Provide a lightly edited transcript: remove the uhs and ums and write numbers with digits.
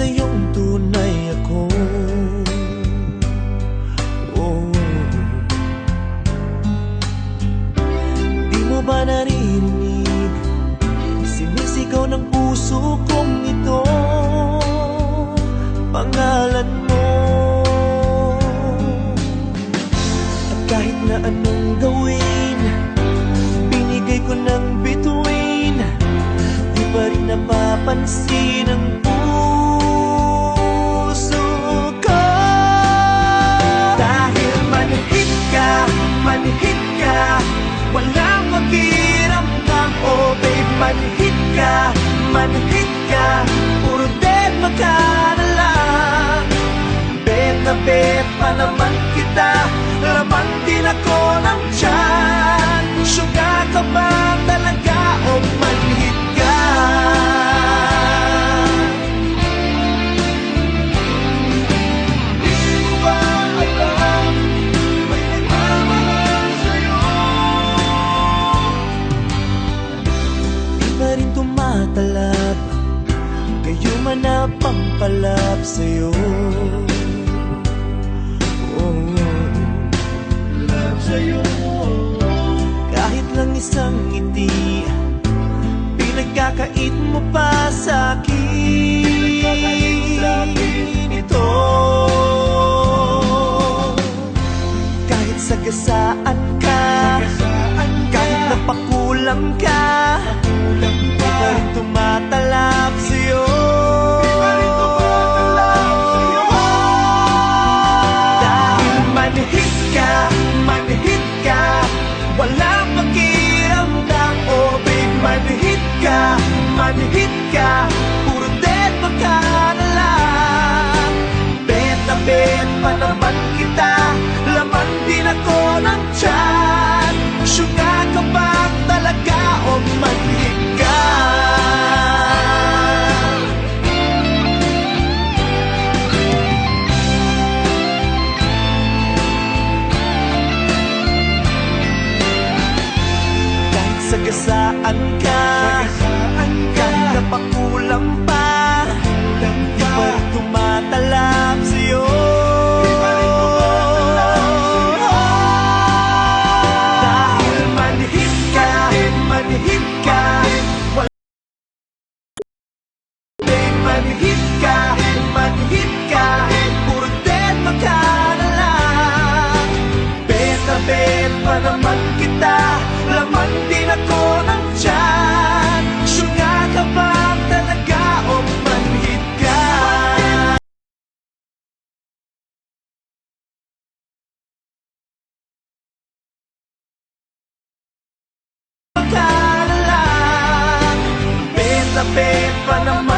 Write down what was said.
sa'yong tunay ako. Oh. Di mo ba naririnig sinisigaw ng puso kong ito, pangalan mo? At kahit na anong gawin, binigay ko ng bituin, di pa rin napapansin ang puso ko. Dahil manhid ka, walang pakiramdam. Oh babe, manhid ka, puro deadma ka na lang. Bet na bet pa naman kita, laman din ako ng tiyan. Sugar ka ba talaga o manhid ka? Di mo ba alam, may nagmamahal sa'yo? Di pa rin tumatalab, kayo man na pampalab sa'yo. Kahit lang isang ngiti, pinagkakait mo pa sa'kin ito. Kahit sagasaan ka, kahit napakulam ka, di pa rin tumatalab sa'yo. Dahil manhid ka, walang pakiramdam. Oh babe, manhid ka, puro deadma ka na lang. Bet na bet pa naman kita, laman din ako ng tiyan. Sugar ka ba talaga o manhid ka? Sagasaan ka, kahit napakulam pa, di pa rin tumatalab sa'yo. Dahil manhid ka, manhid ka, puro deadma ka na lang. Bet na bet pa naman kita, laman din ako ng tiyan. Sugar ka ba talaga o manhid ka? Ka na lang, bet na bet pa naman